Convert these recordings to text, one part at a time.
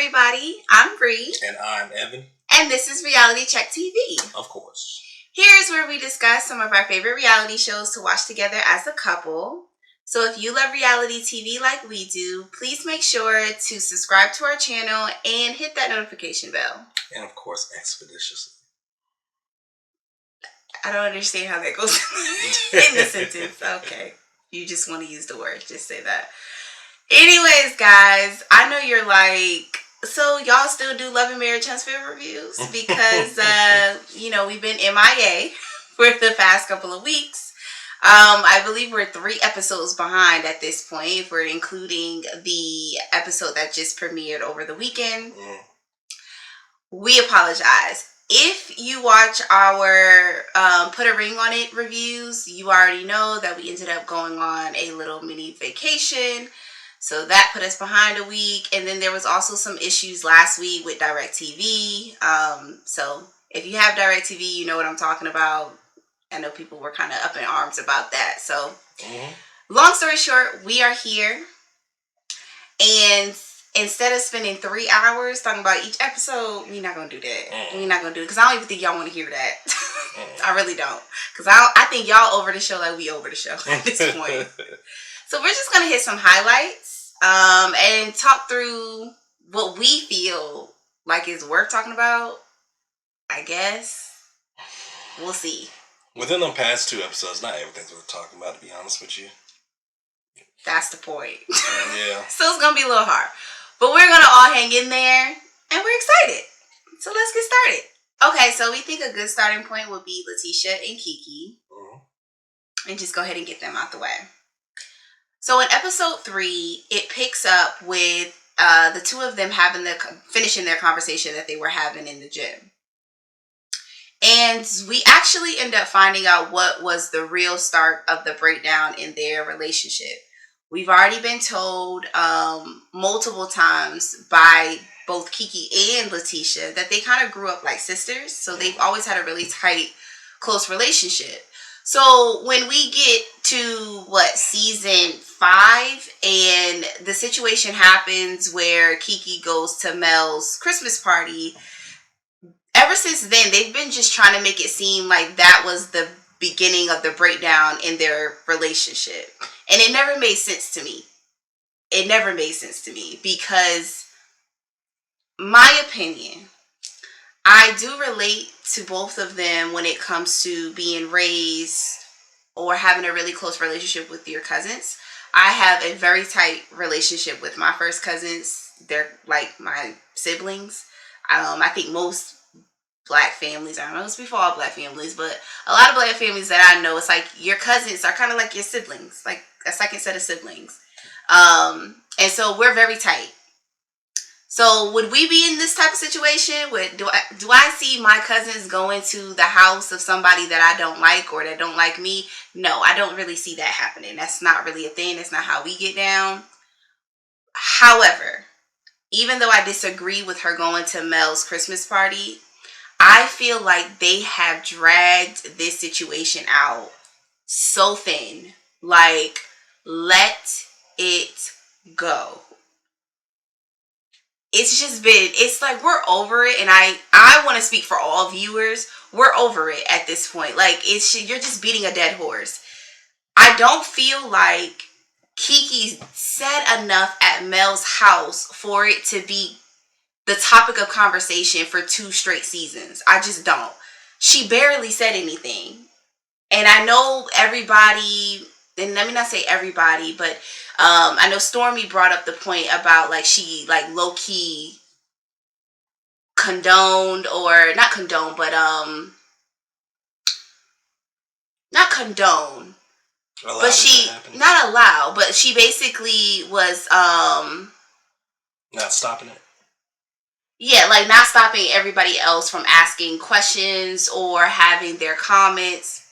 everybody. I'm Bree. And I'm Evan. And this is Reality Check TV. Of course. Here's where we discuss some of our favorite reality shows to watch together as a couple. So if you love reality TV like we do, please make sure to subscribe to our channel and hit that notification bell. And of course, expeditiously. I don't understand how that goes in the sentence. Okay. You just want to use the word. Just say that. Anyways, guys, I know you're like, so y'all still do Love and Marriage Huntsville reviews? Because, we've been MIA for the past couple of weeks. I believe we're 3 episodes behind at this point, if we're including the episode that just premiered over the weekend. We apologize. If you watch our Put a Ring on It reviews, you already know that we ended up going on a little mini vacation. So that put us behind a week. And then there was also some issues last week with DirecTV. So if you have DirecTV, you know what I'm talking about. I know people were kind of up in arms about that. So long story short, we are here. And instead of spending 3 hours talking about each episode, we're not going to do that. We're not going to do it because I don't even think y'all want to hear that. I really don't. Because I think y'all over the show like we over the show at this point. So we're just going to hit some highlights and talk through what we feel like is worth talking about, I guess. We'll see. Within the past 2 episodes, not everything's worth talking about, to be honest with you. That's the point. Yeah. So it's going to be a little hard. But we're going to all hang in there, and we're excited. So let's get started. Okay, so we think a good starting point would be Letitia and Kiki. And just go ahead and get them out the way. So in episode 3, it picks up with the 2 of them finishing their conversation that they were having in the gym. And we actually end up finding out what was the real start of the breakdown in their relationship. We've already been told multiple times by both Kiki and Letitia that they kind of grew up like sisters. So they've always had a really tight, close relationship. So when we get to season 5 and the situation happens where Kiki goes to Mel's Christmas party, ever since then, they've been just trying to make it seem like that was the beginning of the breakdown in their relationship. And it never made sense to me. It never made sense to me because, my opinion, I do relate to both of them when it comes to being raised or having a really close relationship with your cousins. I have a very tight relationship with my first cousins. They're like my siblings. I think most Black families, I don't know, it's before all Black families, but a lot of Black families that I know, it's like your cousins are kind of like your siblings, like a second set of siblings. And so we're very tight. So would we be in this type of situation? Do I see my cousins going to the house of somebody that I don't like or that don't like me? No, I don't really see that happening. That's not really a thing. That's not how we get down. However, even though I disagree with her going to Mel's Christmas party, I feel like they have dragged this situation out so thin. Like, let it go. It's like we're over it, and I want to speak for all viewers. We're over it at this point. Like, you're just beating a dead horse. I don't feel like Kiki said enough at Mel's house for it to be the topic of conversation for 2 straight seasons. I just don't. She barely said anything. And I know everybody, and let me not say everybody, but I know Stormy brought up the point about like she like low-key condoned, or not condoned, but not condone. But she not allow, but she basically was not stopping it. Yeah, like not stopping everybody else from asking questions or having their comments.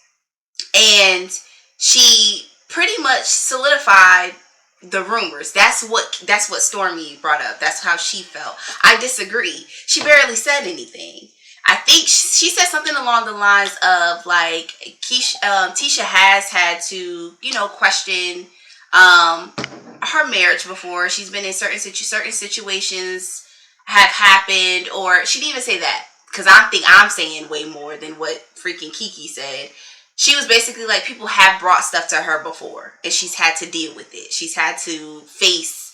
And she pretty much solidified the rumors. That's what Stormy brought up. That's how she felt. I disagree. She barely said anything. I think she said something along the lines of like Tisha has had to, question her marriage before. She's been in certain situations, have happened, or she didn't even say that, because I think I'm saying way more than what freaking Kiki said. She was basically like, people have brought stuff to her before, and she's had to deal with it. She's had to face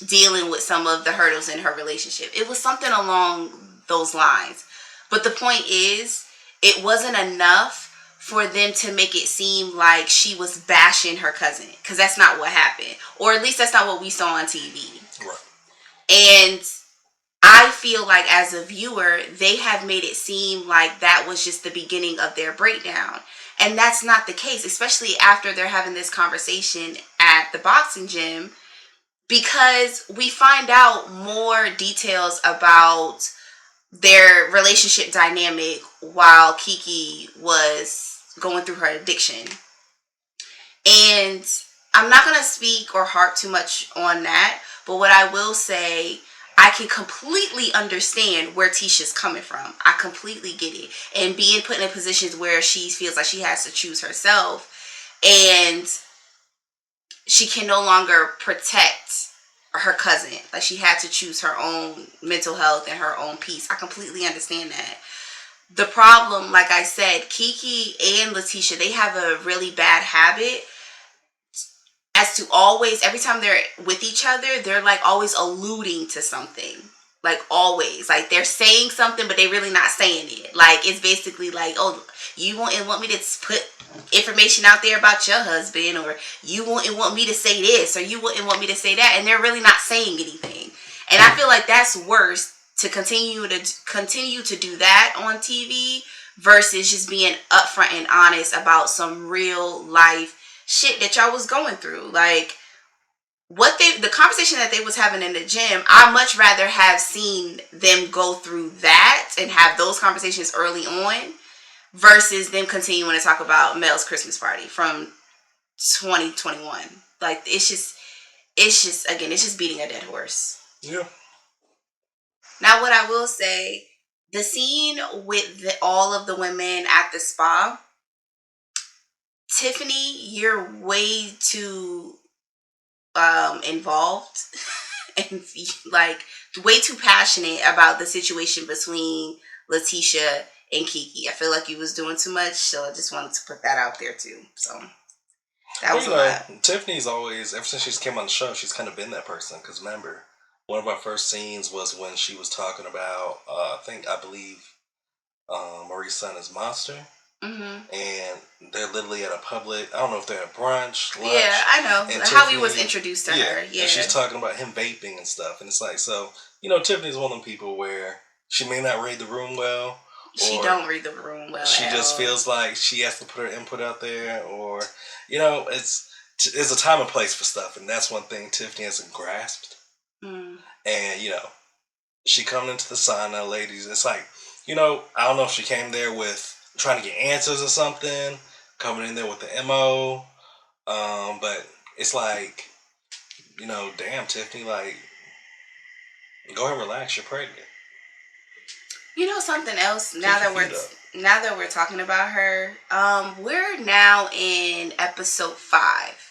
dealing with some of the hurdles in her relationship. It was something along those lines. But the point is, it wasn't enough for them to make it seem like she was bashing her cousin, because that's not what happened, or at least that's not what we saw on TV. Right. And I feel like as a viewer, they have made it seem like that was just the beginning of their breakdown, and that's not the case, especially after they're having this conversation at the boxing gym, because we find out more details about their relationship dynamic while Kiki was going through her addiction. And I'm not going to speak or harp too much on that, but what I will say, I can completely understand where Tisha's coming from. I completely get it. And being put in positions where she feels like she has to choose herself, and she can no longer protect her cousin. Like, she had to choose her own mental health and her own peace. I completely understand that. The problem, like I said, Kiki and Letitia, they have a really bad habit as to always, every time they're with each other, they're like always alluding to something. Like, always. Like, they're saying something, but they're really not saying it. Like, it's basically like, oh, you want me to put information out there about your husband, or you wouldn't want me to say this, or you wouldn't want me to say that, and they're really not saying anything. And I feel like that's worse, to continue to do that on TV versus just being upfront and honest about some real life shit that y'all was going through. Like, the conversation that they was having in the gym, I much rather have seen them go through that and have those conversations early on versus them continuing to talk about Mel's Christmas party from 2021. Like, it's just again, it's just beating a dead horse. Yeah. Now, what I will say, the scene with all of the women at the spa, Tiffany, you're way too involved and like way too passionate about the situation between Letitia and Kiki. I feel like you was doing too much, so I just wanted to put that out there too. So that was a lot. Tiffany's always, ever since she's came on the show, she's kind of been that person. Because remember, one of our first scenes was when she was talking about, I believe, Marie's son is Monster. Mm-hmm. And they're literally at a public, I don't know if they're at brunch, lunch. Yeah, I know. And how Tiffany, he was introduced to her. Yeah. And she's talking about him vaping and stuff. And it's like, so, Tiffany's one of them people where she may not read the room well. She don't read the room well. She just feels like she has to put her input out there. Or, it's a time and place for stuff. And that's one thing Tiffany hasn't grasped. Mm. And, she coming into the sauna, ladies. It's like, I don't know if she came there with trying to get answers or something, coming in there with the MO. But it's like, damn, Tiffany, like, go ahead and relax. You're pregnant. Something else. Now that we're talking about her, we're now in episode 5.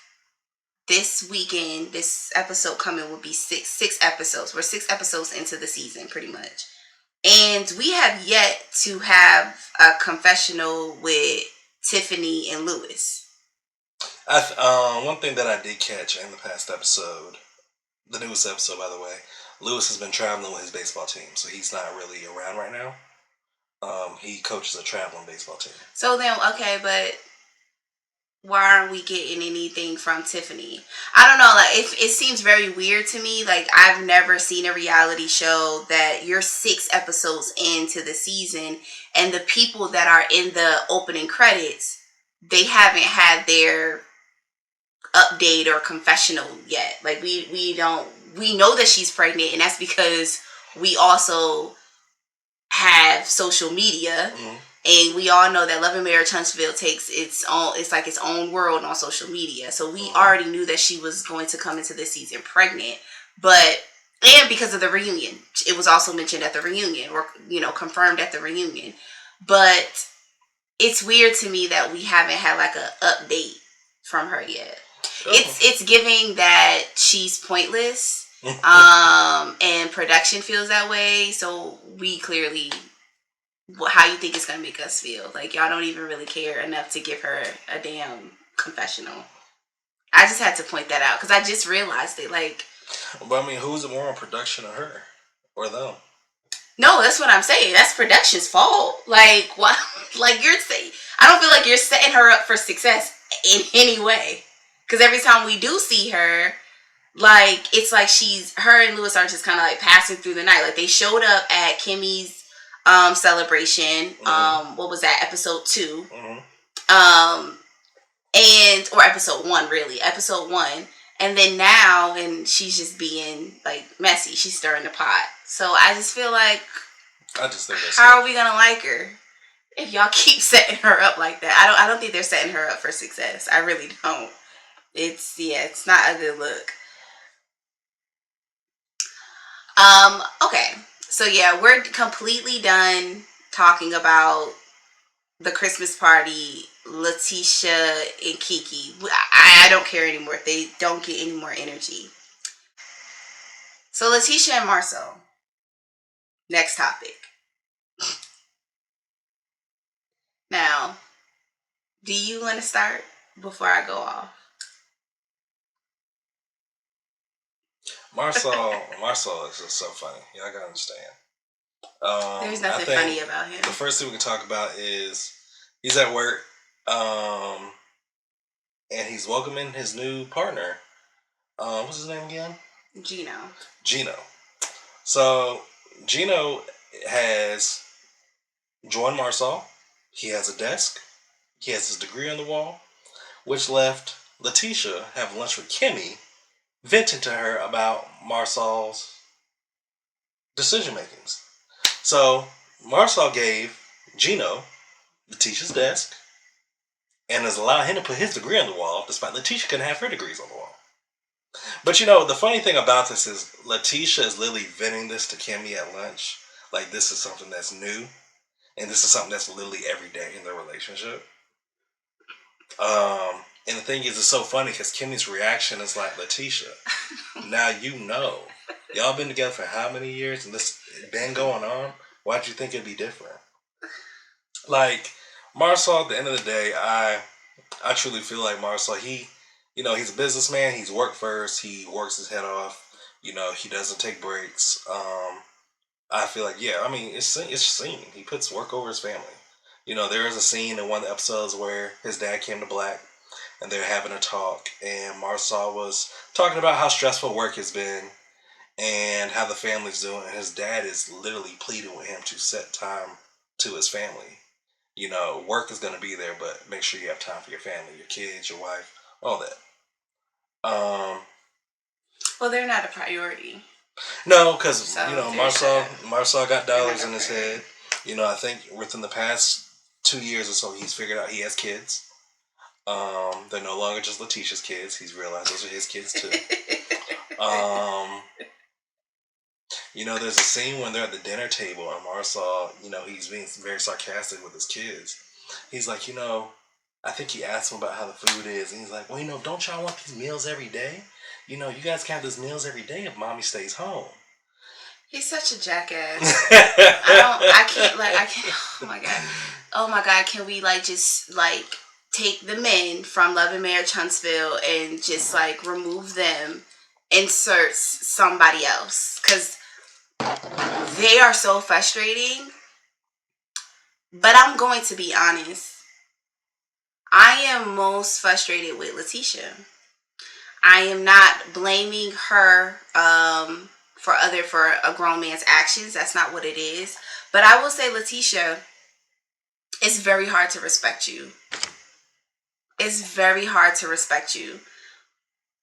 This weekend, this episode coming will be six episodes. We're 6 episodes into the season, pretty much. And we have yet to have a confessional with Tiffany and Lewis. One thing that I did catch in the past episode, the newest episode, by the way, Lewis has been traveling with his baseball team, so he's not really around right now. He coaches a traveling baseball team. So then, okay, but why aren't we getting anything from Tiffany? I don't know. Like, it seems very weird to me. Like, I've never seen a reality show that you're 6 episodes into the season and the people that are in the opening credits, they haven't had their update or confessional yet. Like, we know that she's pregnant, and that's because we also have social media. Mm-hmm. And we all know that Love and Marriage Huntsville takes its own world on social media. So we already knew that she was going to come into this season pregnant. And because of the reunion, it was also mentioned at the reunion, or, confirmed at the reunion. But it's weird to me that we haven't had like an update from her yet. Oh. It's giving that she's pointless. And production feels that way. So we clearly, how you think it's gonna make us feel? Like y'all don't even really care enough to give her a damn confessional. I just had to point that out because I just realized it. Like, but I mean, who's it more on production or her or them? No, that's what I'm saying. That's production's fault. Like what? Like you're saying, I don't feel like you're setting her up for success in any way. Because every time we do see her, like it's like her and Lewis are just kind of like passing through the night. Like they showed up at Kimmy's celebration. What was that? Episode 2. Or episode 1, really. Episode 1. And then now, and she's just being like messy. She's stirring the pot. So I just feel like, how are we gonna like her if y'all keep setting her up like that? I don't think they're setting her up for success. I really don't. It's not a good look. Okay. So yeah, we're completely done talking about the Christmas party, Letitia and Kiki. I don't care anymore. They don't get any more energy. So Letitia and Marcel. Next topic. Now, do you want to start before I go off? Marcel is just so funny. Y'all gotta understand. There's nothing funny about him. The first thing we can talk about is he's at work, and he's welcoming his new partner. What's his name again? Gino. So Gino has joined Marcel. He has a desk. He has his degree on the wall, which left Letitia have lunch with Kimmy, venting to her about Marcel's decision makings. So Marcel gave Gino Letitia's desk and has allowed him to put his degree on the wall, despite Letitia couldn't have her degrees on the wall. But you know, the funny thing about this is Letitia is literally venting this to Kimmy at lunch. Like this is something that's new, and this is something that's literally every day in their relationship. And the thing is, it's so funny because Kimmy's reaction is like, Letitia, now you know. Y'all been together for how many years and this been going on? Why'd you think it'd be different? Like, Marcel, at the end of the day, I truly feel like Marcel, he's a businessman. He's work first. He works his head off. He doesn't take breaks. I feel like, it's seen. He puts work over his family. There is a scene in one of the episodes where his dad came to Black and they're having a talk, and Marcel was talking about how stressful work has been and how the family's doing. And his dad is literally pleading with him to set time to his family. Work is going to be there, but make sure you have time for your family, your kids, your wife, all that. Well, they're not a priority. No, because, Marcel got dollars in his head. I think within the past 2 years or so, he's figured out he has kids. They're no longer just Letitia's kids. He's realized those are his kids too. There's a scene when they're at the dinner table and Marcel, he's being very sarcastic with his kids. He's like, I think he asked him about how the food is, and he's like, well, don't y'all want these meals every day? You guys can have these meals every day if mommy stays home. He's such a jackass. I can't. Oh my God. Can we just take the men from Love and Marriage Huntsville and just remove them, insert somebody else? Because they are so frustrating. But I'm going to be honest. I am most frustrated with Letitia. I am not blaming her for a grown man's actions. That's not what it is. But I will say, Letitia, it's very hard to respect you. It's very hard to respect you.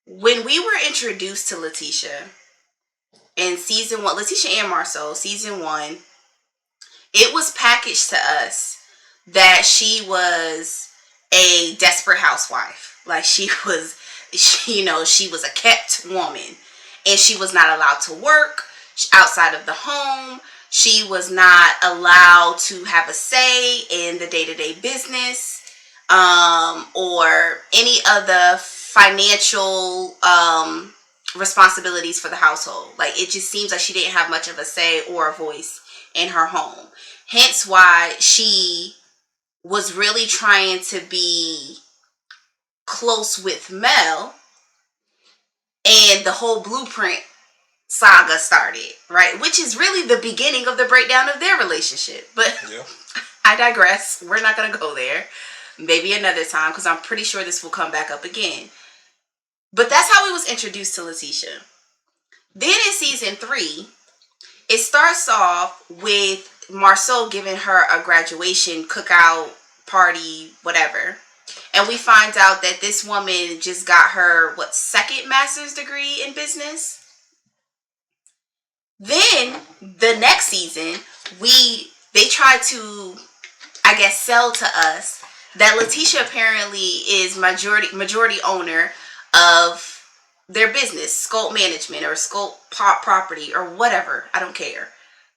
When we were introduced to Letitia in season 1, Letitia and Marcel, season 1, it was packaged to us that she was a desperate housewife. She was a kept woman, and she was not allowed to work outside of the home. She was not allowed to have a say in the day-to-day business, or any of the financial responsibilities for the household. Like, it just seems like she didn't have much of a say or a voice in her home. Hence why she was really trying to be close with Mel, and the whole Blueprint saga started, right? Which is really the beginning of the breakdown of their relationship. But yeah. I digress. We're not going to go there. Maybe another time, because I'm pretty sure this will come back up again. But that's how we was introduced to Letitia. Then in season 3, it starts off with Marceau giving her a graduation cookout party, whatever. And we find out that this woman just got her, second master's degree in business? Then, the next season, they try to, I guess, sell to us that Letitia apparently is majority owner of their business, Scope Management or Scope Property or whatever. I don't care.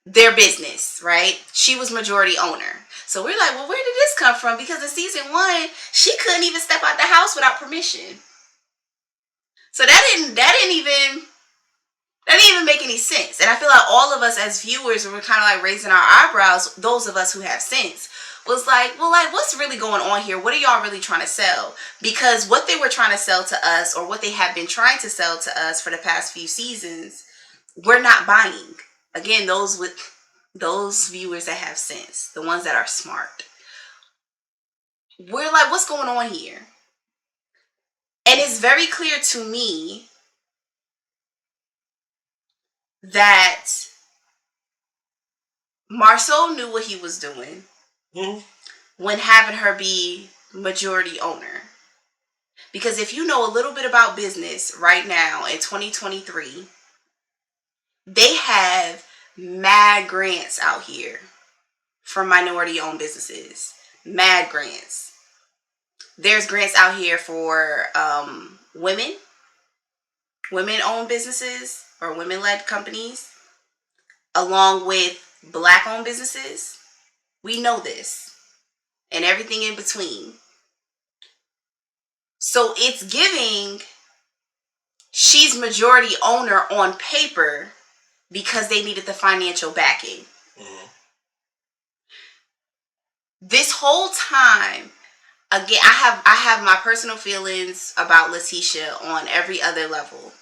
Their business, right? She was majority owner. So we're like, well, where did this come from? Because in season 1, she couldn't even step out the house without permission. So that didn't even make any sense. And I feel like all of us as viewers, were kind of like raising our eyebrows, those of us who have sense, was like, well, like, what's really going on here? What are y'all really trying to sell? Because what they were trying to sell to us, or what they have been trying to sell to us for the past few seasons, we're not buying. Again, those viewers that have sense, the ones that are smart. We're like, what's going on here? And it's very clear to me that Marceau knew what he was doing when having her be majority owner. Because if you know a little bit about business right now in 2023, they have mad grants out here for minority-owned businesses. Mad grants. There's grants out here for women-owned businesses or women-led companies, along with Black-owned businesses. We know this. And everything in between. So it's giving, she's majority owner on paper because they needed the financial backing. Mm-hmm. This whole time, again, I have my personal feelings about Letitia on every other level.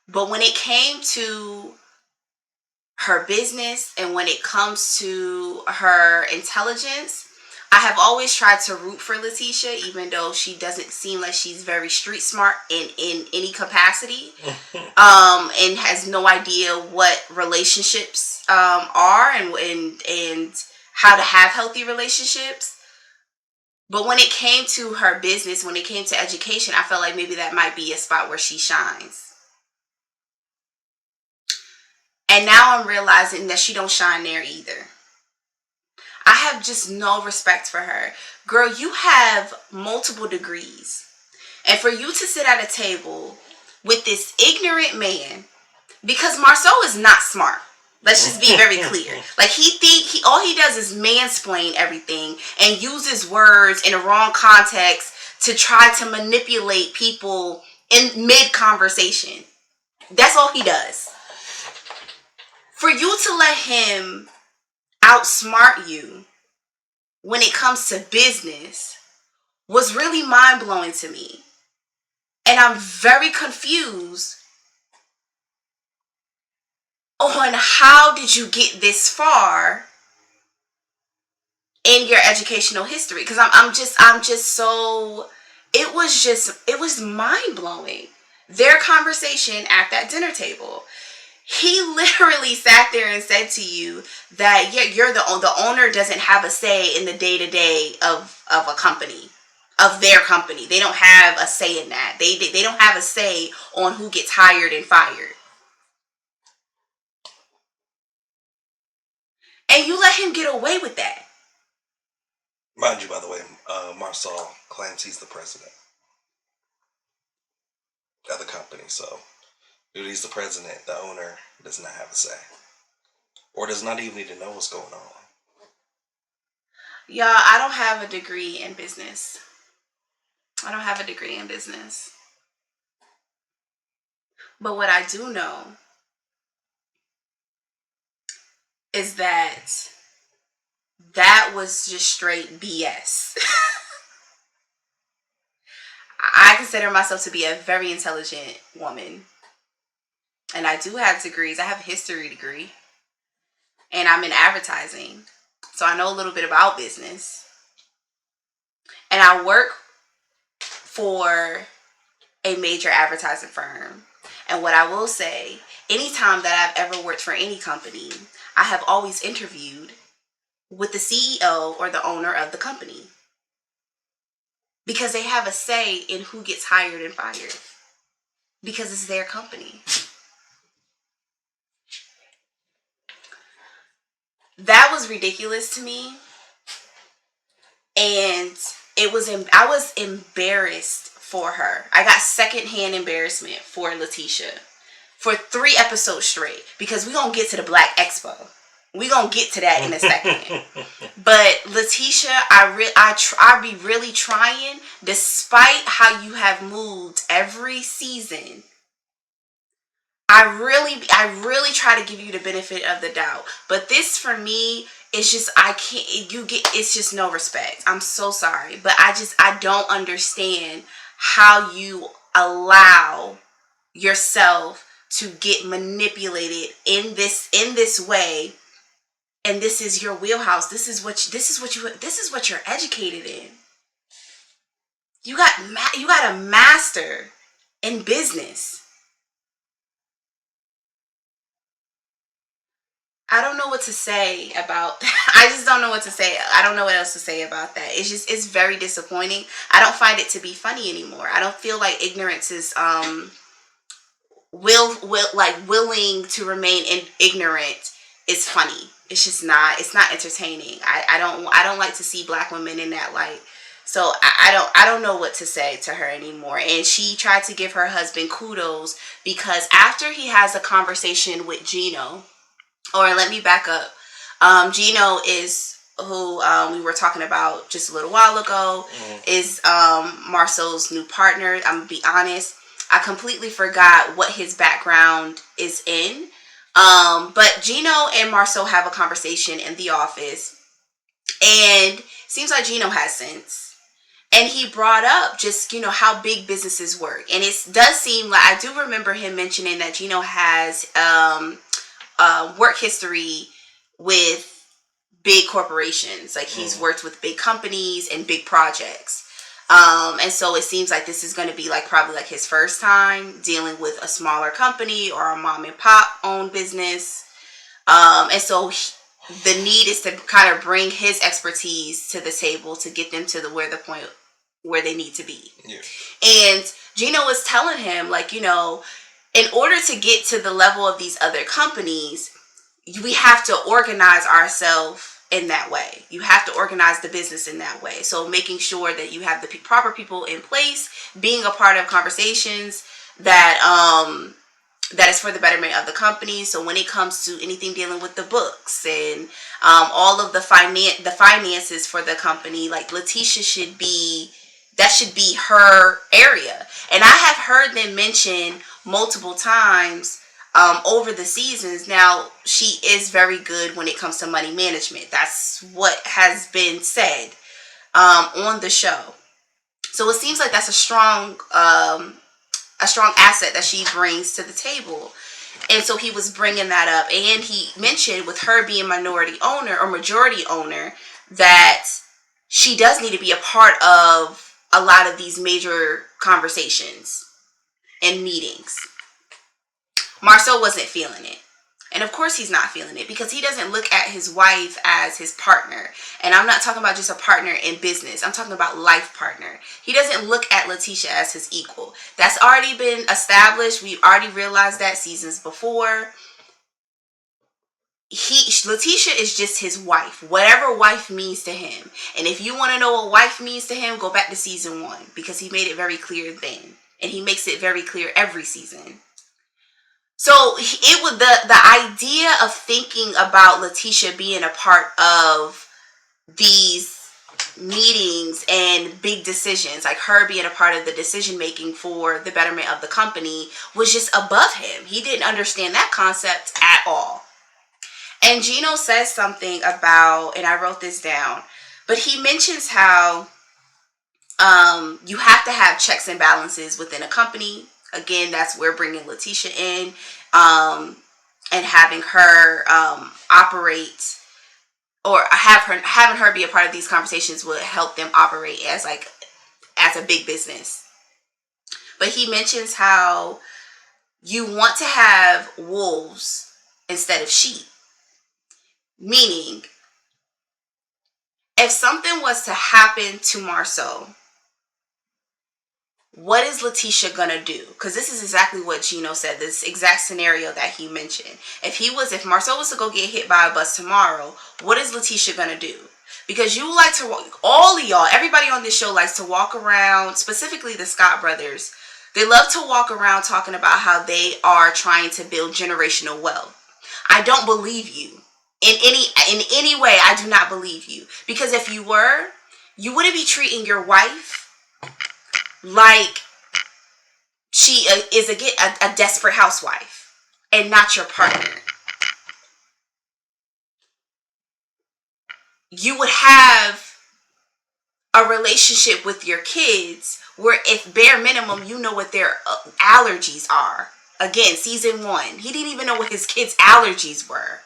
But when it came to her business and when it comes to her intelligence, I have always tried to root for Letitia, even though she doesn't seem like she's very street smart in any capacity, and has no idea what relationships are and how to have healthy relationships. But when it came to her business, when it came to education, I felt like maybe that might be a spot where she shines. And now I'm realizing that she don't shine there either. I have just no respect for her. Girl, you have multiple degrees. And for you to sit at a table with this ignorant man, because Marceau is not smart. Let's just be very clear. Like, all he does is mansplain everything and uses words in a wrong context to try to manipulate people in mid-conversation. That's all he does. For you to let him outsmart you when it comes to business was really mind-blowing to me. And I'm very confused on how did you get this far in your educational history. Because I'm just so, it was mind-blowing. Their conversation at that dinner table. He literally sat there and said to you that, yeah, you're the owner doesn't have a say in the day-to-day of a company, of their company. They don't have a say in that. They don't have a say on who gets hired and fired. And you let him get away with that. Mind you, by the way, Marceau claims he's the president of the company, so if he's the president, the owner does not have a say. Or does not even need to know what's going on. Y'all, I don't have a degree in business. But what I do know is that was just straight BS. I consider myself to be a very intelligent woman. And I do have degrees. I have a history degree. And I'm in advertising. So I know a little bit about business. And I work for a major advertising firm. And what I will say, anytime that I've ever worked for any company, I have always interviewed with the CEO or the owner of the company. Because they have a say in who gets hired and fired. Because it's their company. That was ridiculous to me. And I was embarrassed for her. I got secondhand embarrassment for Letitia for 3 episodes straight, because we're going to get to the Black Expo. We're going to get to that in a second. But Letitia, I be really trying, despite how you have moved every season. I really try to give you the benefit of the doubt. But this, for me, it's just, it's just no respect. I'm so sorry. But I don't understand how you allow yourself to get manipulated in this way. And this is your wheelhouse. This is what you're educated in. You got a master in business. I don't know what to say about that. I just don't know what to say. I don't know what else to say about that. It's very disappointing. I don't find it to be funny anymore. I don't feel like ignorance is willing to remain ignorant is funny. It's just not. It's not entertaining. I don't like to see Black women in that light. So I don't know what to say to her anymore. And she tried to give her husband kudos, because after he has a conversation with Gino, or let me back up. Gino is who we were talking about just a little while ago, is Marcel's new partner. I'm going to be honest. I completely forgot what his background is in. But Gino and Marcel have a conversation in the office. And seems like Gino has sense. And he brought up just, how big businesses work. And it does seem like, I do remember him mentioning that Gino has work history with big corporations. Like, he's worked with big companies and big projects. And so it seems like this is going to be probably his first time dealing with a smaller company or a mom and pop owned business. And so the need is to kind of bring his expertise to the table to get them to the point where they need to be. Yeah. And Gino was telling him, in order to get to the level of these other companies, we have to organize ourselves in that way. You have to organize the business in that way. So making sure that you have the proper people in place, being a part of conversations that is for the betterment of the company. So when it comes to anything dealing with the books and all of the finances for the company, Letitia should be her area. And I have heard them mention multiple times over the seasons. Now, she is very good when it comes to money management. That's what has been said on the show. So it seems like that's a strong asset that she brings to the table. And so he was bringing that up. And he mentioned, with her being minority owner or majority owner, that she does need to be a part of a lot of these major conversations and meetings. Marcel wasn't feeling it. And of course he's not feeling it, because he doesn't look at his wife as his partner. And I'm not talking about just a partner in business. I'm talking about life partner. He doesn't look at Letitia as his equal. That's already been established. We've already realized that seasons before. Letitia is just his wife. Whatever wife means to him. And if you want to know what wife means to him, go back to season 1, because he made it very clear then. And he makes it very clear every season. So it was the idea of thinking about Letitia being a part of these meetings and big decisions, like her being a part of the decision making for the betterment of the company, was just above him. He didn't understand that concept at all. And Gino says something about, and I wrote this down, but he mentions how you have to have checks and balances within a company. Again, that's where bringing Letitia in and having her operate, or having her be a part of these conversations would help them operate as a big business. But he mentions how you want to have wolves instead of sheep. Meaning, if something was to happen to Marceau, what is Letitia gonna do? Because this is exactly what Gino said, this exact scenario that he mentioned. If Marceau was to go get hit by a bus tomorrow, what is Letitia gonna do? Because you like to, all of y'all, everybody on this show likes to walk around, specifically the Scott brothers. They love to walk around talking about how they are trying to build generational wealth. I don't believe you. In any way, I do not believe you. Because if you were, you wouldn't be treating your wife like she is a desperate housewife and not your partner. You would have a relationship with your kids where, if bare minimum, you know what their allergies are. Again, season 1, he didn't even know what his kids' allergies were.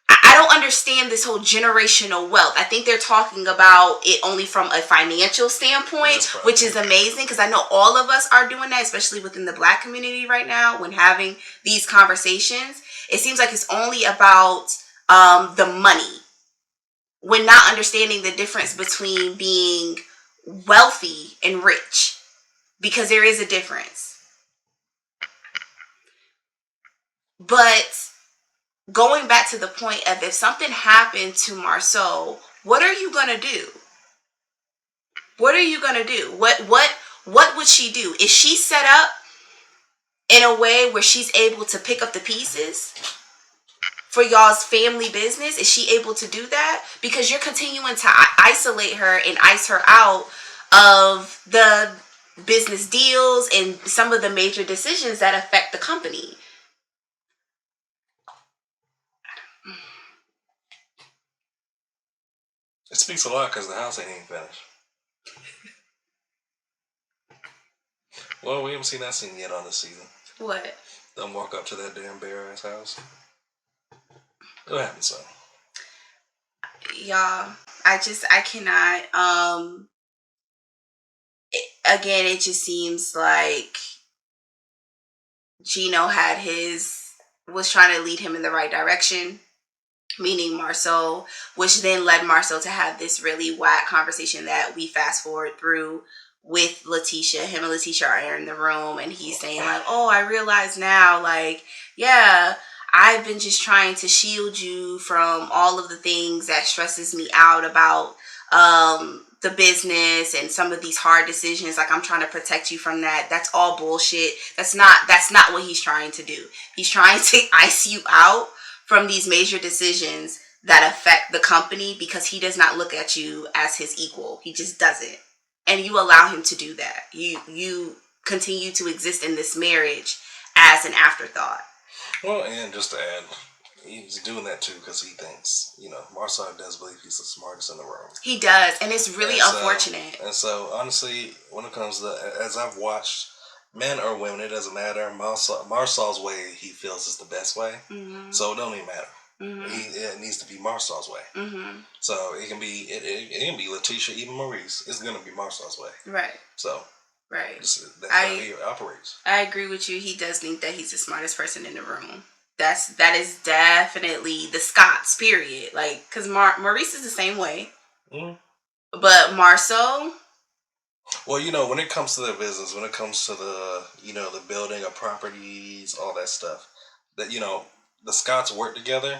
I don't understand this whole generational wealth. I think they're talking about it only from a financial standpoint, which is amazing, because I know all of us are doing that, especially within the Black community right now. When having these conversations, it seems like it's only about the money, when not understanding the difference between being wealthy and rich, because there is a difference. But going back to the point of, if something happened to Marceau, what are you going to do? What are you going to do? What would she do? Is she set up in a way where she's able to pick up the pieces for y'all's family business? Is she able to do that? Because you're continuing to isolate her and ice her out of the business deals and some of the major decisions that affect the company. It speaks a lot because the house ain't even finished. Well, we haven't seen that scene yet on this season. What? Them walk up to that damn bare ass house. What happened, son? Y'all, I cannot. Again, it just seems like Gino was trying to lead him in the right direction, meaning Marceau, which then led Marceau to have this really whack conversation that we fast forward through with Letitia. Him and Letitia are in the room, and he's saying like, "Oh, I realize now, like, yeah, I've been just trying to shield you from all of the things that stresses me out about the business and some of these hard decisions. Like, I'm trying to protect you from that. That's all bullshit. That's not what he's trying to do. He's trying to ice you out from these major decisions that affect the company, because he does not look at you as his equal. He just doesn't. And you allow him to do that. You continue to exist in this marriage as an afterthought." Well, and just to add, he's doing that too because he thinks, Marcel does believe he's the smartest in the room. He does, and it's really unfortunate. And so, honestly, when it comes to, as I've watched, men or women, it doesn't matter. Marcel's way, he feels, is the best way. Mm-hmm. So it don't even matter. Mm-hmm. It needs to be Marcel's way. Mm-hmm. So it can be Letitia, even Maurice. It's gonna be Marcel's way. Right. So. Right. That's how he operates. I agree with you. He does think that he's the smartest person in the room. That is definitely the Scots, period. Like, because Maurice is the same way. Mm. But Marceau. Well, when it comes to their business, when it comes to the building of properties, all that stuff, that the Scots work together,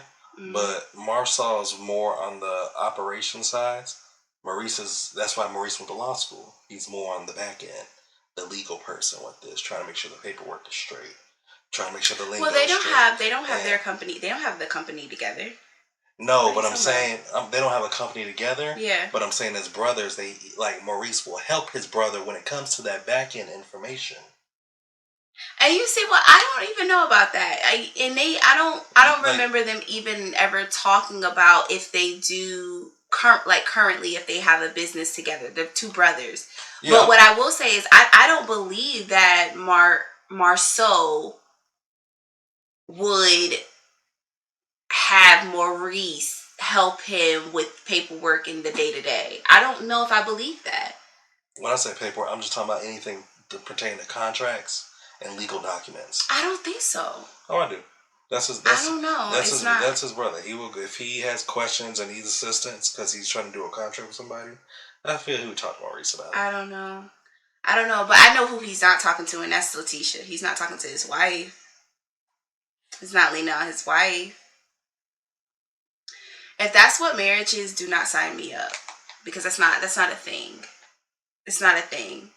but Marcel's more on the operation side. That's why Maurice went to law school. He's more on the back end, the legal person with this, trying to make sure the paperwork is straight, trying to make sure the lingo. Well, they don't have their company. They don't have the company together. No, but I'm saying they don't have a company together. Yeah. But I'm saying as brothers, they like Maurice will help his brother when it comes to that back end information. And you see, well, I don't even know about that. I don't remember them even ever talking about if they do currently if they have a business together. They're two brothers. Yeah. But what I will say is I don't believe that Marceau would have Maurice help him with paperwork in the day-to-day. I don't know if I believe that. When I say paperwork, I'm just talking about anything pertaining to contracts and legal documents. I don't think so. Oh, I do. I don't know. That's his brother. He will, if he has questions and needs assistance because he's trying to do a contract with somebody. I feel he would talk to Maurice about it. I don't know, but I know who he's not talking to, and that's Letitia. He's not talking to his wife. It's not Lena, his wife. If that's what marriage is, do not sign me up, because that's not a thing. It's not a thing.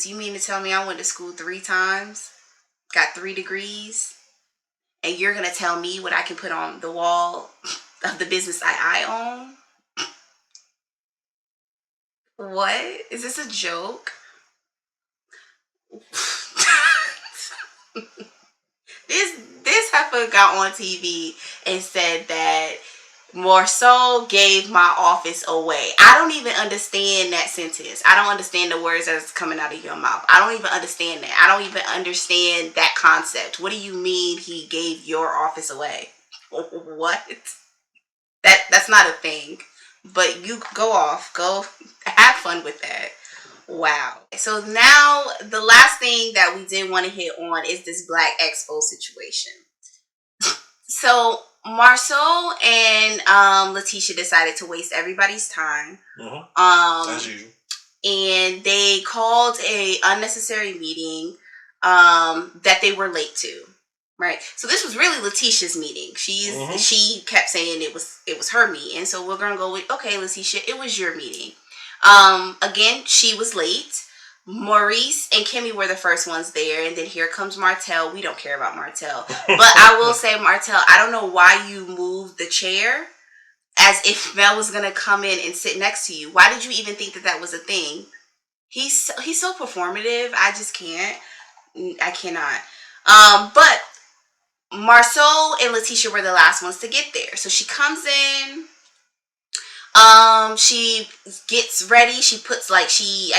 You mean to tell me I went to school 3 times, got 3 degrees, and you're going to tell me what I can put on the wall of the business I own? What? Is this a joke? This heifer got on TV and said that Marceau gave my office away. I don't even understand that sentence. I don't understand the words that's coming out of your mouth. I don't even understand that. I don't even understand that concept. What do you mean he gave your office away? What? That's not a thing. But you go have fun with that. Wow. So now the last thing that we did want to hit on is this Black Expo situation. So Marceau and Letitia decided to waste everybody's time. As usual. And they called a unnecessary meeting that they were late to. Right. So this was really Letitia's meeting. She kept saying it was her meeting. So we're gonna go with, okay, Letitia, it was your meeting. Again, she was late. Maurice and Kimmy were the first ones there, and then here comes Martell. We don't care about Martell, but I will say, Martell, I don't know why you moved the chair as if Mel was gonna come in and sit next to you. Why did you even think that was a thing? He's so performative. I just can't. I cannot. But Marceau and Letitia were the last ones to get there. So she comes in. She gets ready. She puts I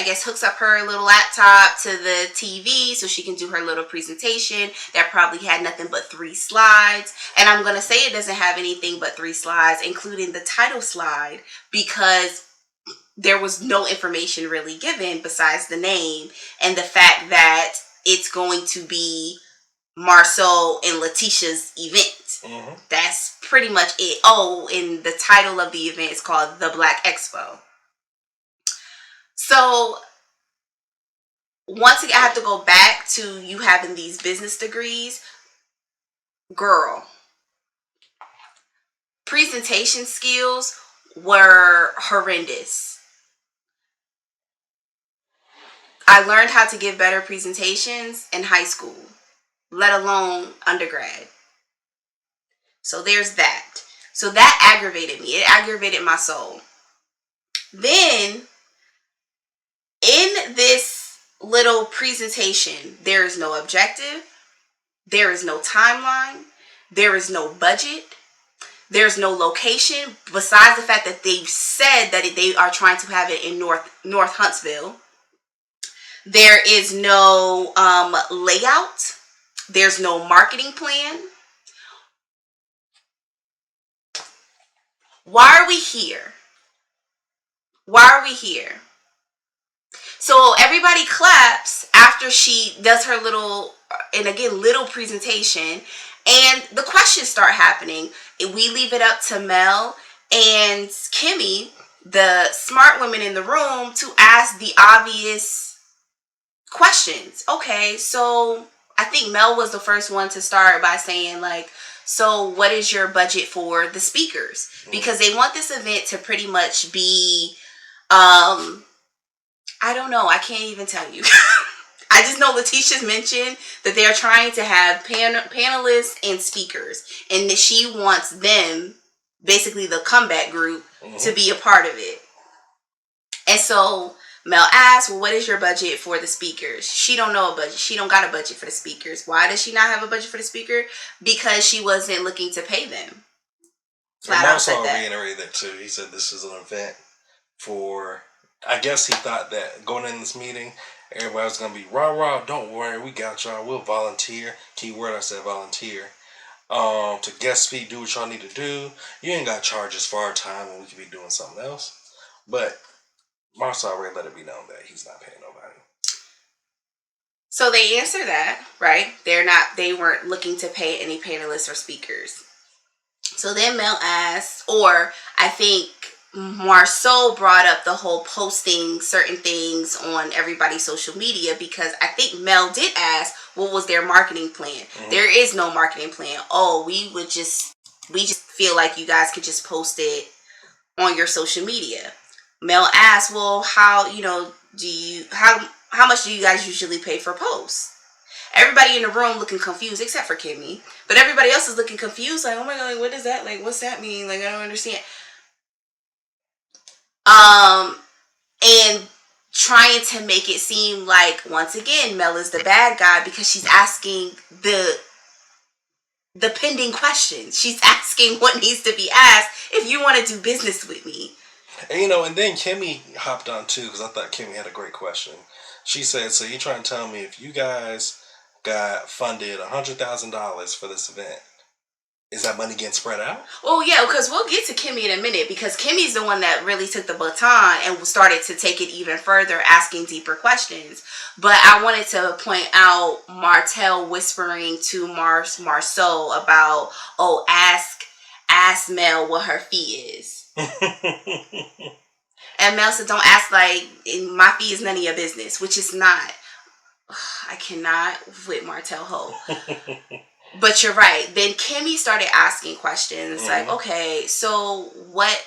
guess hooks up her little laptop to the TV so she can do her little presentation that probably had nothing but 3 slides. And I'm going to say it doesn't have anything but 3 slides, including the title slide, because there was no information really given besides the name and the fact that it's going to be Marceau and Letitia's event. That's pretty much it. Oh, and the title of the event is called The Black Expo. So once again, I have to go back to you having these business degrees. Girl, presentation skills were horrendous. I learned how to give better presentations in high school, let alone undergrad. So there's that. So that aggravated me. It aggravated my soul. Then, in this little presentation, there is no objective. There is no timeline. There is no budget. There's no location, besides the fact that they've said that they are trying to have it in North Huntsville. There is no layout. There's no marketing plan. Why are we here? Why are we here? So everybody claps after she does her little presentation, and the questions start happening. And we leave it up to Mel and Kimmy, the smart women in the room, to ask the obvious questions. Okay, so I think Mel was the first one to start by saying, so what is your budget for the speakers? Because they want this event to pretty much be, I don't know. I can't even tell you. I just know Letitia's mentioned that they're trying to have panelists and speakers, and that she wants them, basically the comeback group, to be a part of it. And so Mel asked, well, what is your budget for the speakers? She don't know a budget. She don't got a budget for the speakers. Why does she not have a budget for the speaker? Because she wasn't looking to pay them. Flat out said that. Reiterated that too. He said this is an event for, I guess he thought that going in this meeting, everybody was going to be rah, don't worry, we got y'all, we'll volunteer. Keyword, I said volunteer. To guest speak, do what y'all need to do. You ain't got charges for our time when we could be doing something else. But Marcel already let it be known that he's not paying nobody. So they answer that, right? They weren't looking to pay any panelists or speakers. So then Mel asked, or I think Marceau brought up the whole posting certain things on everybody's social media, because I think Mel did ask what was their marketing plan. There is no marketing plan. Oh, we just feel like you guys could just post it on your social media. Mel asked, well, how much do you guys usually pay for posts? Everybody in the room looking confused, except for Kimmy. But everybody else is looking confused, like, oh my God, like, what is that? Like, what's that mean? Like, I don't understand. And trying to make it seem like, once again, Mel is the bad guy because she's asking the pending questions. She's asking what needs to be asked if you want to do business with me. And, and then Kimmy hopped on too, because I thought Kimmy had a great question. She said, so you trying to tell me if you guys got funded $100,000 for this event, is that money getting spread out? Oh, yeah, because we'll get to Kimmy in a minute, because Kimmy's the one that really took the baton and started to take it even further, asking deeper questions. But I wanted to point out Martell whispering to Marceau about, oh, ask Mel what her fee is. And Mel said, don't ask like my fee is none of your business, which is not. I cannot with Martell Ho. But you're right. Then Kimmy started asking questions like, okay, so what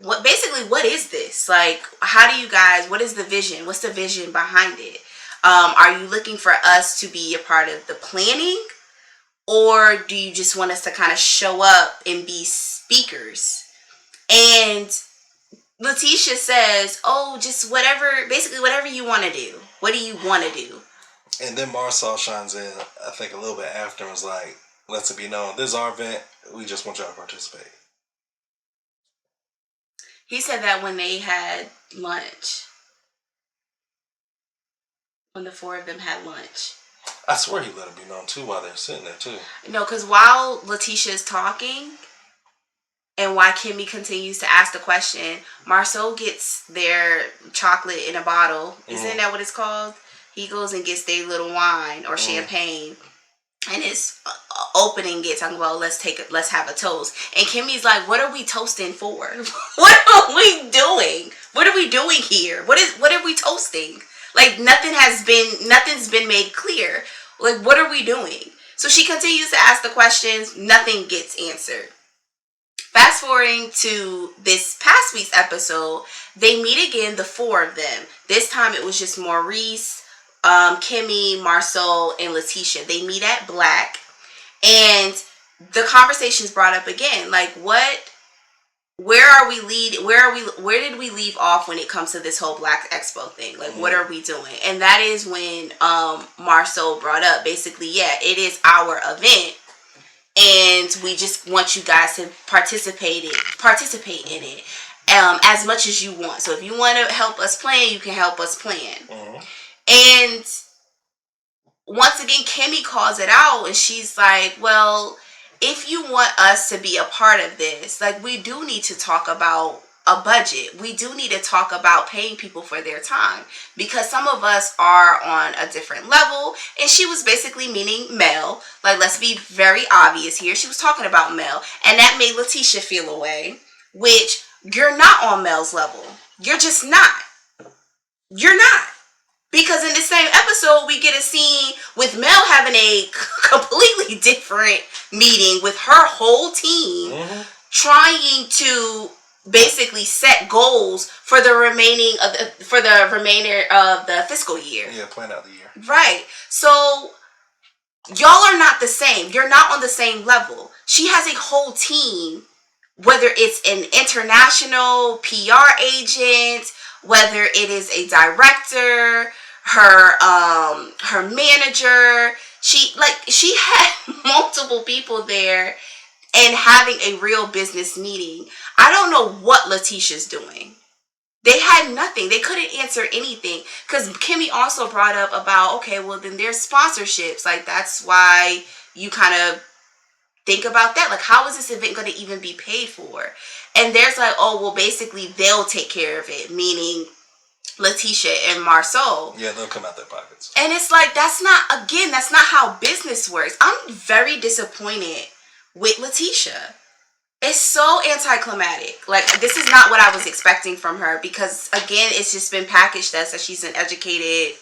is this? Like, how do you guys, what is the vision? What's the vision behind it? Are you looking for us to be a part of the planning? Or do you just want us to kind of show up and be speakers? And Letitia says, oh, just basically whatever you want to do. What do you want to do? And then Marcel shines in, I think, a little bit after and was like, lets it be known, this is our event, we just want y'all to participate. He said that when they had lunch. When the four of them had lunch. I swear he let it be known, too, while they're sitting there, too. No, because while Letitia is talking, and while Kimmy continues to ask the question, Marceau gets their chocolate in a bottle. Isn't that what it's called? He goes and gets their little wine or champagne, and it's opening it, talking about let's have a toast. And Kimmy's like, "What are we toasting for? What are we doing? What are we doing here? What are we toasting? Like nothing's been made clear. Like what are we doing?" So she continues to ask the questions. Nothing gets answered. Fast forwarding to this past week's episode, they meet again, the four of them. This time it was just Maurice, Kimmy, Marceau, and Letitia. They meet at Black, and the conversation's brought up again. Like, where did we leave off when it comes to this whole Black Expo thing? Like, what are we doing? And that is when Marceau brought up, basically, yeah, it is our event, and we just want you guys to participate in it as much as you want. So if you want to help us plan, you can help us plan. And once again, Kimmy calls it out, and she's like, well, if you want us to be a part of this, like, we do need to talk about a budget. We do need to talk about paying people for their time, because some of us are on a different level. And she was basically meaning Mel. Like, let's be very obvious here. She was talking about Mel, and that made Letitia feel away, which you're not on Mel's level. You're just not. You're not. Because in the same episode, we get a scene with Mel having a completely different meeting with her whole team, trying to basically set goals for the remainder of the fiscal year. Yeah, plan out the year. Right. So y'all are not the same. You're not on the same level. She has a whole team, whether it's an international PR agent, whether it is a director, her manager. She had multiple people there and having a real business meeting. I don't know what Letitia's doing. They had nothing. They couldn't answer anything. Because Kimmy also brought up about, okay, well, then there's sponsorships. Like, that's why you kind of think about that. Like, how is this event going to even be paid for? And there's like, oh, well, basically, they'll take care of it. Meaning Letitia and Marsau. Yeah, they'll come out their pockets. And it's like, that's not how business works. I'm very disappointed with Letitia. It's so anticlimactic. Like, this is not what I was expecting from her because, again, it's just been packaged as that she's an educated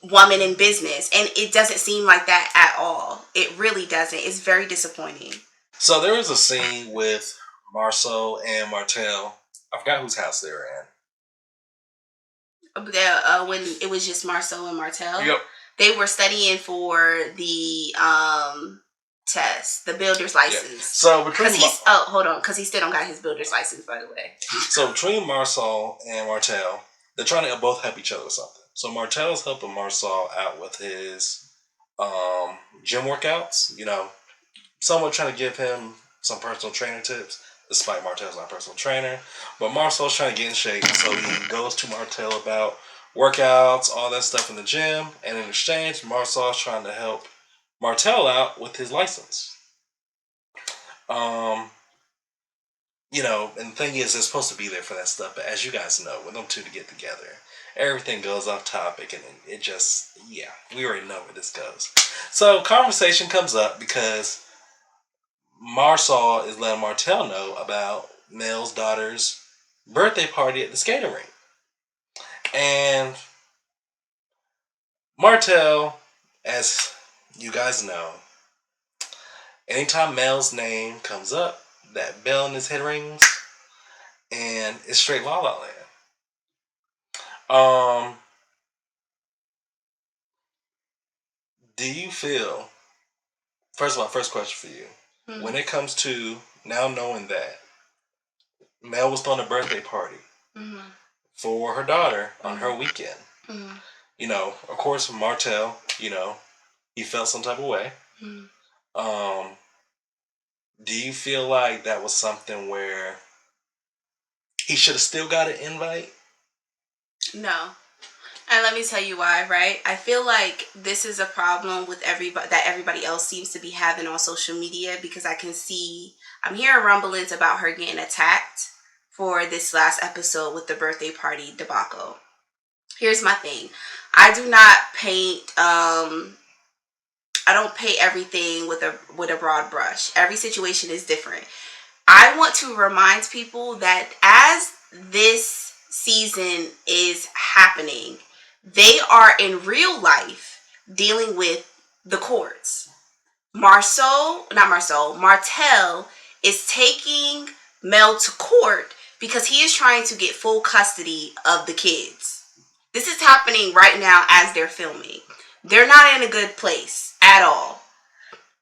woman in business. And it doesn't seem like that at all. It really doesn't. It's very disappointing. So there was a scene with Marsau and Martell. I forgot whose house they were in. When it was just Marsau and Martell. Yep. They were studying for the test, the builder's license. Yeah. So between because he still don't got his builder's license, by the way. So between Marsau and Martell, they're trying to both help each other with something. So Martell's helping Marsau out with his gym workouts. You know, somewhat trying to give him some personal trainer tips. Despite Martell's not a personal trainer, but Marsau's trying to get in shape, so he goes to Martell about workouts, all that stuff in the gym, and in exchange, Marsau's trying to help Martell out with his license. You know, and the thing is, they're supposed to be there for that stuff, but as you guys know, when them two to get together, everything goes off topic, and it just, yeah, we already know where this goes. So, conversation comes up because Marsau is letting Martell know about Mel's daughter's birthday party at the skating rink. And Martell, as you guys know, anytime Mel's name comes up, that bell in his head rings, and it's straight La La Land. Do you feel, first of all, first question for you, when it comes to now knowing that Mel was throwing a birthday party for her daughter on her weekend, you know, of course, Martell, you know, he felt some type of way. Do you feel like that was something where he should have still got an invite? No. And let me tell you why, right? I feel like this is a problem with everybody else seems to be having on social media, because I'm hearing rumblings about her getting attacked for this last episode with the birthday party debacle. Here's my thing. I do not paint I don't paint everything with a broad brush. Every situation is different. I want to remind people that as this season is happening, they are in real life dealing with the courts. Martell is taking Mel to court because he is trying to get full custody of the kids. This is happening right now as they're filming. They're not in a good place at all.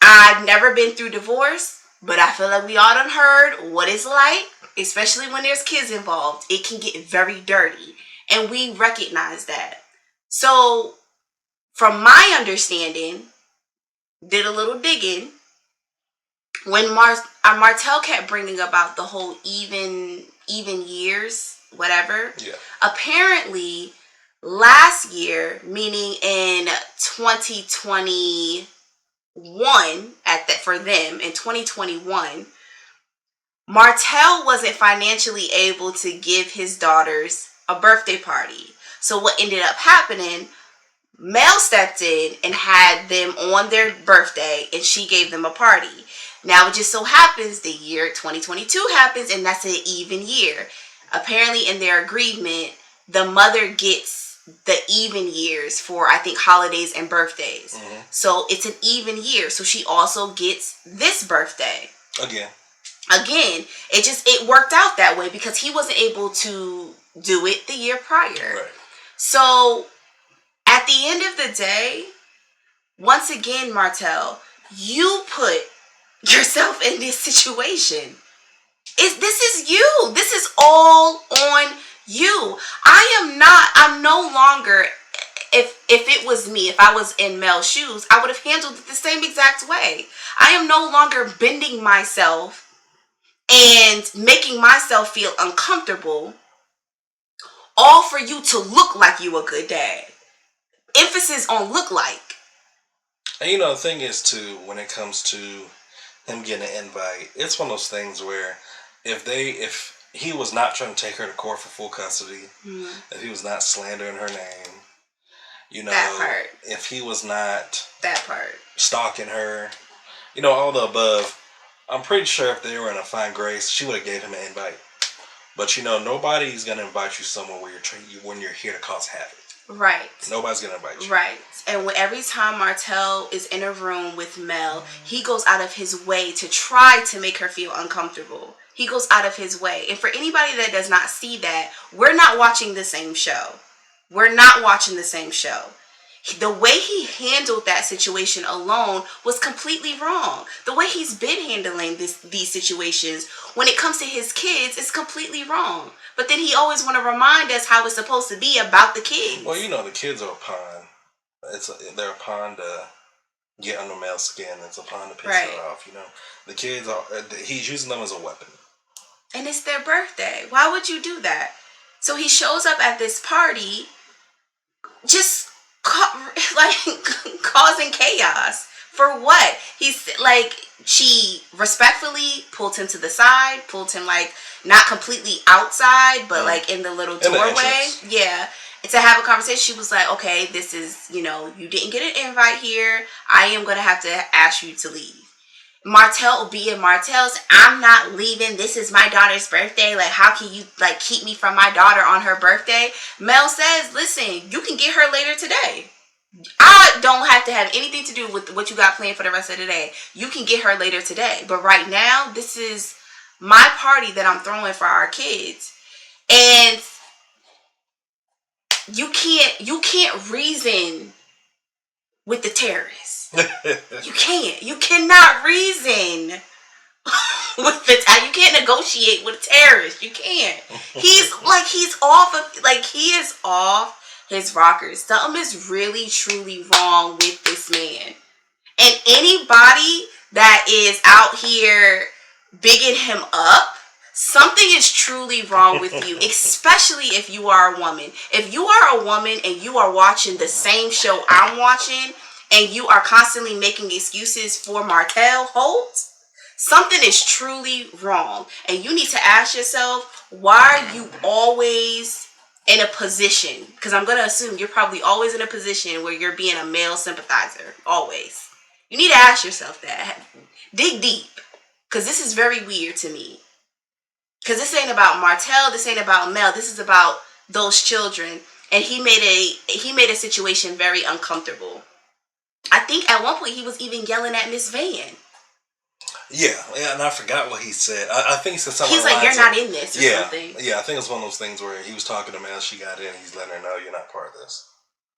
I've never been through divorce, but I feel like we all done heard what it's like, especially when there's kids involved. It can get very dirty, and we recognize that. So, from my understanding, did a little digging, when Martell kept bringing about the whole even years, whatever. Yeah. Apparently, last year, meaning in 2021, for them in 2021, Martell wasn't financially able to give his daughters a birthday party. So what ended up happening, Mel stepped in and had them on their birthday, and she gave them a party. Now it just so happens the year 2022 happens, and that's an even year. Apparently in their agreement, the mother gets the even years for, I think, holidays and birthdays. Mm-hmm. So it's an even year. So she also gets this birthday. Again, it worked out that way because he wasn't able to do it the year prior. Right. So at the end of the day, once again, Martell, you put yourself in this situation. This is you. This is all on you. I'm no longer, if it was me, if I was in Mel's shoes, I would have handled it the same exact way. I am no longer bending myself and making myself feel uncomfortable, all for you to look like you a good dad. Emphasis on look like. And you know, the thing is too, when it comes to him getting an invite, it's one of those things where if he was not trying to take her to court for full custody, if he was not slandering her name, you know, that part. If he was not that part stalking her, you know, all the above, I'm pretty sure if they were in a fine grace, she would have gave him an invite. But you know, nobody's gonna invite you somewhere where when you're here to cause havoc. Right. Nobody's gonna invite you. Right. And every time Martell is in a room with Mel, he goes out of his way to try to make her feel uncomfortable. He goes out of his way. And for anybody that does not see that, we're not watching the same show. We're not watching the same show. The way he handled that situation alone was completely wrong. The way he's been handling these situations when it comes to his kids is completely wrong. But then he always want to remind us how it's supposed to be about the kids. Well, you know, the kids are a pawn. They're a pawn to get under Mel's skin. It's a pawn to piss her off. You know, the kids are. He's using them as a weapon. And it's their birthday. Why would you do that? So he shows up at this party, just causing chaos. For what? He's like, she respectfully pulled him to the side, pulled him like not completely outside, but like in the little doorway. Yeah. And to have a conversation, she was like, okay, this is, you know, you didn't get an invite here. I am going to have to ask you to leave. Martell being Martell's, I'm not leaving. This is my daughter's birthday. Like, how can you like keep me from my daughter on her birthday? Mel says, listen, you can get her later today. I don't have to have anything to do with what you got planned for the rest of the day. You can get her later today. But right now, this is my party that I'm throwing for our kids. And you can't reason with the terrorists. You can't. You cannot reason with the you can't negotiate with a terrorist. You can't. He's off his rockers. Something is really truly wrong with this man. And anybody that is out here bigging him up, something is truly wrong with you, especially if you are a woman. If you are a woman and you are watching the same show I'm watching and you are constantly making excuses for Martell Holt, something is truly wrong. And you need to ask yourself, why are you always in a position? Because I'm going to assume you're probably always in a position where you're being a male sympathizer. Always. You need to ask yourself that. Dig deep. Because this is very weird to me. Because this ain't about Martell. This ain't about Mel. This is about those children. And he made a situation very uncomfortable. I think at one point he was even yelling at Miss Van. Yeah, and I forgot what he said. I think he said something. He's like, "You're not in this," or something. Yeah, I think it's one of those things where he was talking to Mel. She got in. He's letting her know you're not part of this.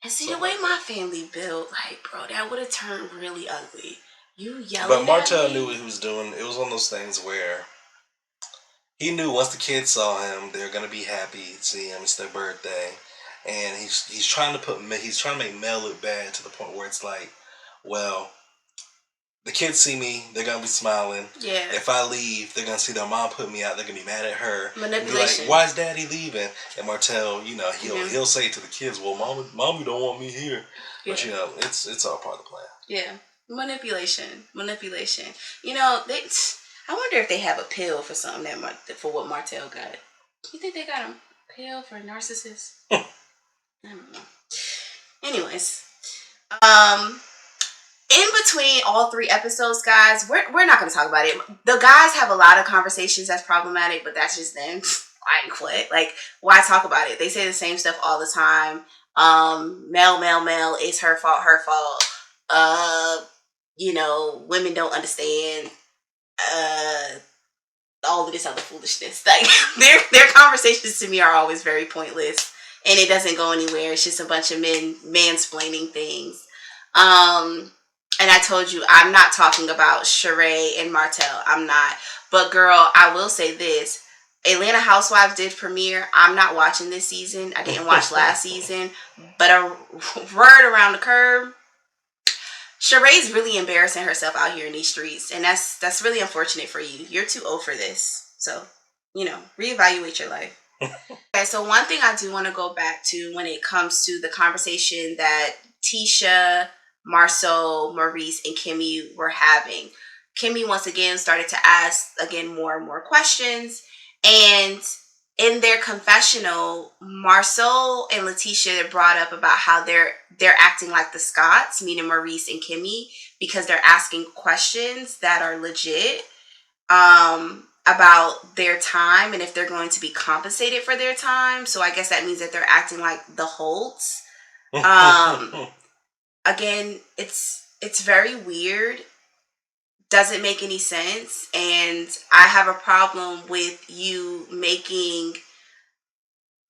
And see, the way my family built, like, bro, that would have turned really ugly. You yelling But Martell at me? knew what he was doing. It was one of those things where he knew once the kids saw him, they're gonna be happy to see him. It's their birthday, and he's trying to make Mel look bad to the point where it's like, well, the kids see me, they're gonna be smiling. Yeah. If I leave, they're gonna see their mom put me out. They're gonna be mad at her. Manipulation. Be like, why is Daddy leaving? And Martell, you know, he'll say to the kids, well, mommy don't want me here. Yeah. But you know, it's all part of the plan. Yeah. Manipulation. You know, I wonder if they have a pill for something for what Martell got. You think they got a pill for narcissists? I don't know. Anyways, in between all 3 episodes, guys, we're not going to talk about it. The guys have a lot of conversations that's problematic, but that's just them. I quit. Like, why talk about it? They say the same stuff all the time. Mel, it's her fault. You know, women don't understand. All of this other foolishness. Like, their conversations to me are always very pointless. and it doesn't go anywhere. It's just a bunch of men mansplaining things. And I told you, I'm not talking about Sheree and Martell. I'm not. But girl, I will say this. Atlanta Housewives did premiere. I'm not watching this season. I didn't watch last season. But a word around the curb, Sheree's really embarrassing herself out here in these streets. And that's really unfortunate for you. You're too old for this. So, reevaluate your life. Okay, so one thing I do want to go back to when it comes to the conversation that Tisha, Marceau, Maurice, and Kimmy were having. Kimmy once again started to ask more and more questions. And in their confessional, Marceau and Letitia brought up about how they're acting like the Scotts, meaning Maurice and Kimmy, because they're asking questions that are legit. About their time and if they're going to be compensated for their time. So I guess that means that they're acting like the Holts. Again, it's very weird. Doesn't make any sense. And I have a problem with you making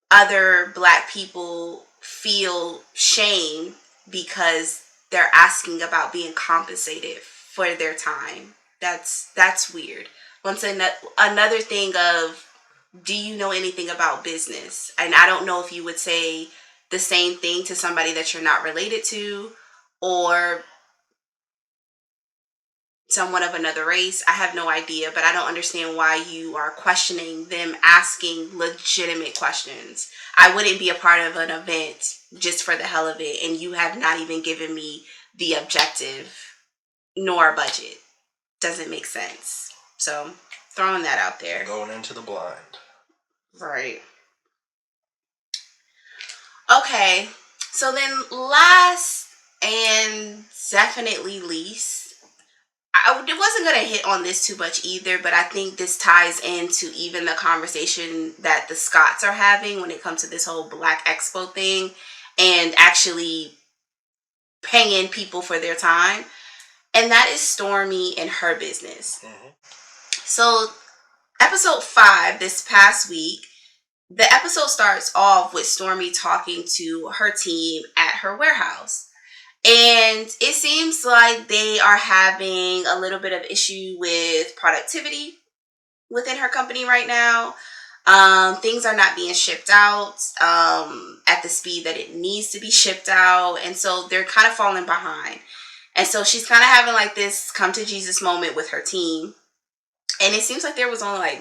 other Black people feel shame because they're asking about being compensated for their time. That's weird. Once another thing of, do you know anything about business? And I don't know if you would say the same thing to somebody that you're not related to or someone of another race. I have no idea, but I don't understand why you are questioning them asking legitimate questions. I wouldn't be a part of an event just for the hell of it, and you have not even given me the objective nor a budget. Doesn't make sense. So, throwing that out there. Going into the blind. Right. Okay. So then last and definitely least, I wasn't going to hit on this too much either, but I think this ties into even the conversation that the Scotts are having when it comes to this whole Black Expo thing and actually paying people for their time. And that is Stormi and her business. Mm-hmm. So episode 5 this past week, the episode starts off with Stormi talking to her team at her warehouse. And it seems like they are having a little bit of issue with productivity within her company right now. Things are not being shipped out at the speed that it needs to be shipped out. And so they're kind of falling behind. And so she's kind of having like this come to Jesus moment with her team. And it seems like there was only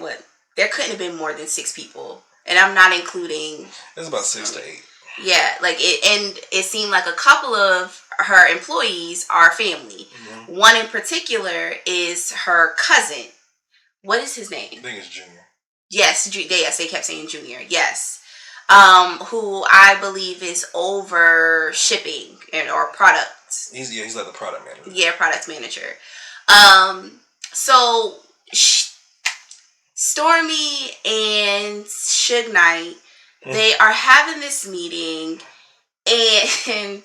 there couldn't have been more than 6 people. And I'm not including... It's about 6 to 8. Yeah, it seemed like a couple of her employees are family. Mm-hmm. One in particular is her cousin. What is his name? I think it's Junior. Yes, they kept saying Junior. Yes. Who I believe is over shipping or products. He's like the product manager. Yeah, product manager. So Stormi and Suge Knight, they are having this meeting, and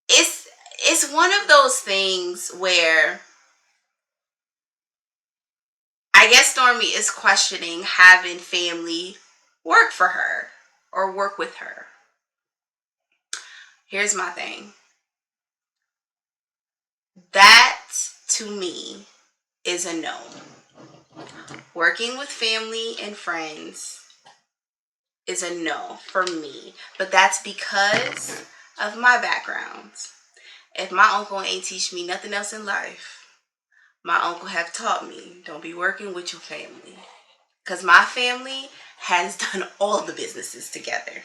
it's one of those things where I guess Stormi is questioning having family work for her or work with her. Here's my thing. That, to me, is a no. Working with family and friends is a no for me. But that's because of my background. If my uncle ain't teach me nothing else in life, my uncle have taught me, don't be working with your family. Because my family has done all the businesses together.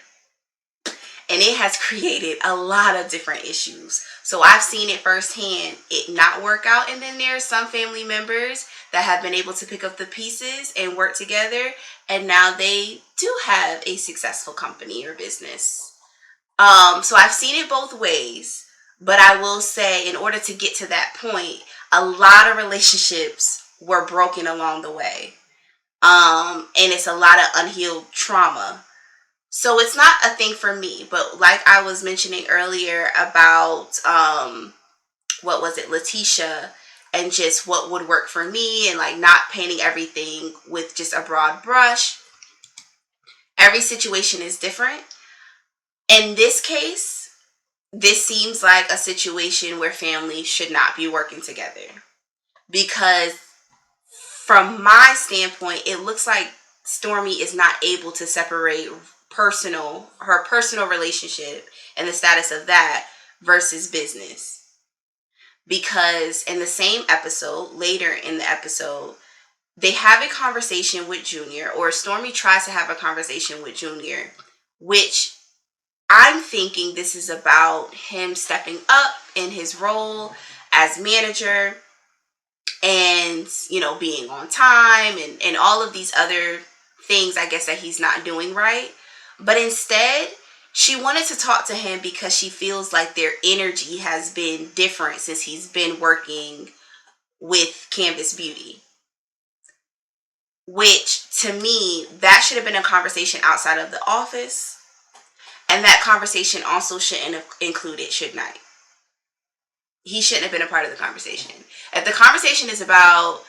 And it has created a lot of different issues. So I've seen it firsthand, it not work out. And then there are some family members that have been able to pick up the pieces and work together. And now they do have a successful company or business. So I've seen it both ways. But I will say, in order to get to that point, a lot of relationships were broken along the way. And it's a lot of unhealed trauma. So it's not a thing for me, but like I was mentioning earlier about, Letitia, and just what would work for me and like not painting everything with just a broad brush. every situation is different. In this case, this seems like a situation where families should not be working together. Because from my standpoint, it looks like Stormy is not able to separate her personal relationship and the status of that versus business. Because in the same episode, later in the episode, they have a conversation with Junior, or Stormy tries to have a conversation with Junior, which I'm thinking this is about him stepping up in his role as manager and, being on time and all of these other things, I guess, that he's not doing right. But instead, she wanted to talk to him because she feels like their energy has been different since he's been working with Canvas Beauty. Which, to me, that should have been a conversation outside of the office. And that conversation also shouldn't have included Suge Knight. He shouldn't have been a part of the conversation. If the conversation is about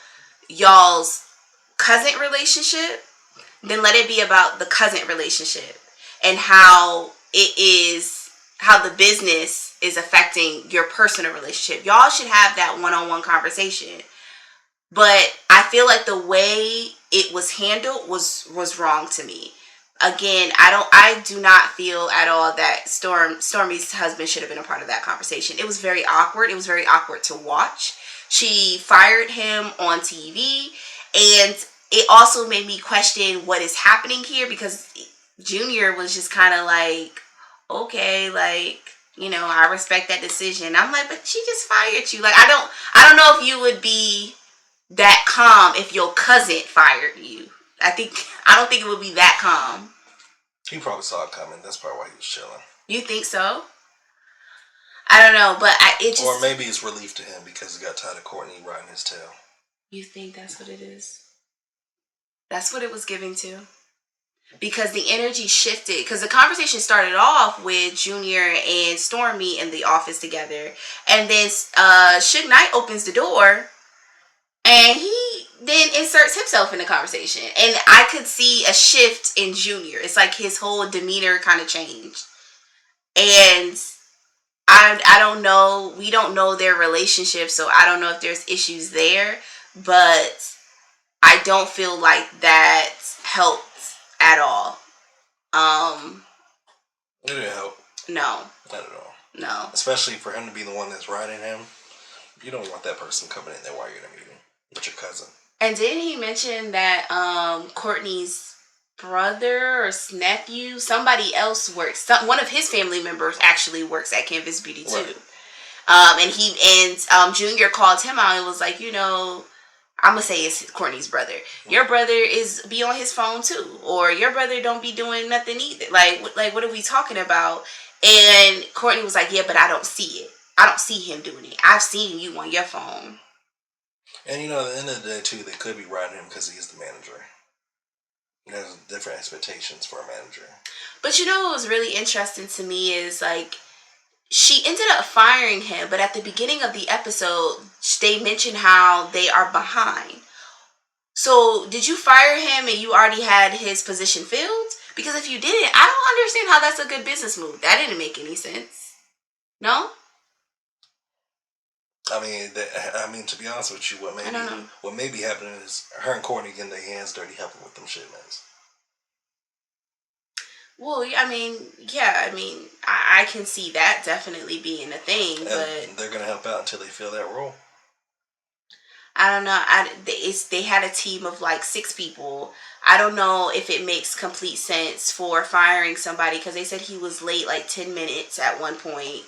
y'all's cousin relationship, then let it be about the cousin relationship and how the business is affecting your personal relationship. Y'all should have that one-on-one conversation. But I feel like the way it was handled was wrong to me. Again, I do not feel at all that Stormy's husband should have been a part of that conversation. It was very awkward. It was very awkward to watch. She fired him on TV, and it also made me question what is happening here, because Junior was just kind of like, okay, like, I respect that decision. I'm like, but she just fired you. Like, I don't know if you would be that calm if your cousin fired you. I don't think it would be that calm. He probably saw it coming. That's probably why he was chilling. You think so? I don't know, but or maybe it's relief to him because he got tired of Courtney riding his tail. You think that's what it is? That's what it was giving to. Because the energy shifted. Because the conversation started off with Junior and Stormy in the office together. And then Suge Knight opens the door. And he then inserts himself in the conversation. And I could see a shift in Junior. It's like his whole demeanor kind of changed. And I don't know. We don't know their relationship. So I don't know if there's issues there. But I don't feel like that helped at all. It didn't help. No. Not at all. No. Especially for him to be the one that's riding him. You don't want that person coming in there while you're in a meeting with your cousin. And didn't he mention that Courtney's brother or nephew, somebody else works, one of his family members actually works at Canvas Beauty too. Right. And Junior called him out and was like, I'm gonna say it's Courtney's brother. Your brother be on his phone too, or your brother don't be doing nothing either. Like what are we talking about? And Courtney was like, yeah, but I don't see it. I don't see him doing it. I've seen you on your phone. And at the end of the day too, they could be riding him because he's the manager. There's different expectations for a manager. But what was really interesting to me is like, she ended up firing him, but at the beginning of the episode, they mentioned how they are behind. So, did you fire him and you already had his position filled? Because if you didn't, I don't understand how that's a good business move. That didn't make any sense. No? I mean, to be honest with you, what may be happening is her and Courtney getting their hands dirty helping with them shipments. Well, I can see that definitely being a thing, but they're gonna help out until they fill that role. I don't know. They had a team of like 6 people. I don't know if it makes complete sense for firing somebody because they said he was late like 10 minutes at one point,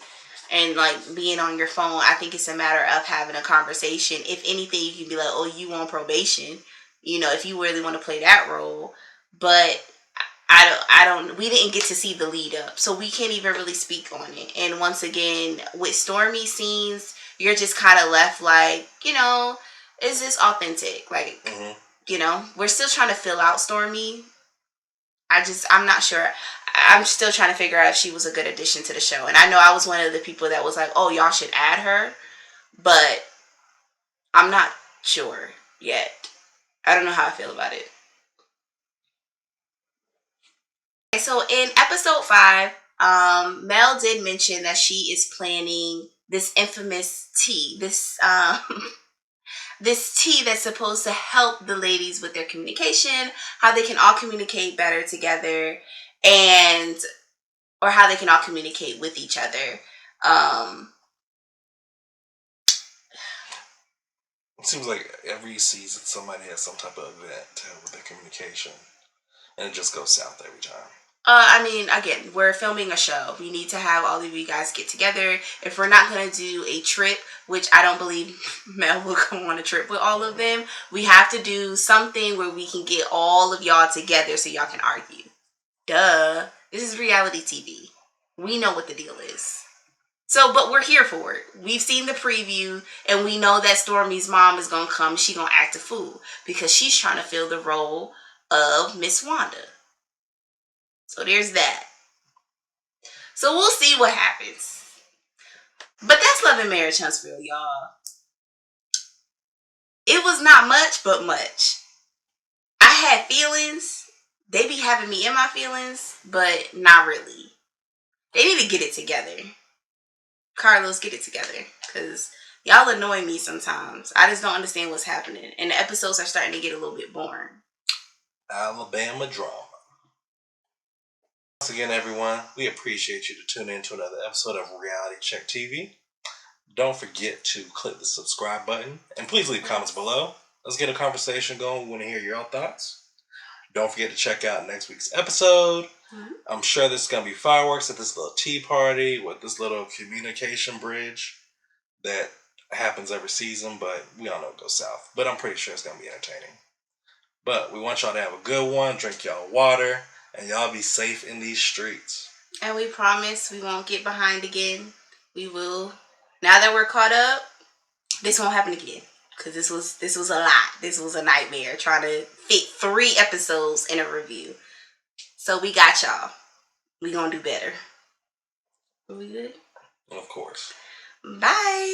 and like being on your phone. I think it's a matter of having a conversation. If anything, you can be like, "Oh, you on probation," if you really want to play that role, but. We didn't get to see the lead up, so we can't even really speak on it. And once again, with Stormy scenes, you're just kind of left like, is this authentic? Like, we're still trying to fill out Stormy. I'm not sure. I'm still trying to figure out if she was a good addition to the show. And I know I was one of the people that was like, oh, y'all should add her, but I'm not sure yet. I don't know how I feel about it. so in episode 5, Mel did mention that she is planning this infamous tea. This tea that's supposed to help the ladies with their communication, how they can all communicate better together, or how they can all communicate with each other. It seems like every season somebody has some type of event to help with their communication, and it just goes south every time. I mean, again, we're filming a show. We need to have all of you guys get together. If we're not going to do a trip, which I don't believe Mel will go on a trip with all of them, we have to do something where we can get all of y'all together so y'all can argue. Duh. This is reality TV. We know what the deal is. So, but we're here for it. We've seen the preview, and we know that Stormy's mom is going to come. She's going to act a fool because she's trying to fill the role of Miss Wanda. So there's that. So we'll see what happens. But that's Love and Marriage Huntsville, y'all. It was not much, but much. I had feelings. They be having me in my feelings, but not really. They need to get it together. Carlos, get it together. Because y'all annoy me sometimes. I just don't understand what's happening. And the episodes are starting to get a little bit boring. Alabama drama. Once again, everyone, we appreciate you to tune in to another episode of Reality Check TV. Don't forget to click the subscribe button. And please leave comments below. Let's get a conversation going. We want to hear your thoughts. Don't forget to check out next week's episode. I'm sure there's going to be fireworks at this little tea party with this little communication bridge that happens every season, but we all know it goes south. But I'm pretty sure it's going to be entertaining. But we want y'all to have a good one, drink y'all water, and y'all be safe in these streets. And we promise we won't get behind again. We will. Now that we're caught up, this won't happen again. Because this was a lot. This was a nightmare trying to fit 3 episodes in a review. So we got y'all. We gonna do better. Are we good? Of course. Bye.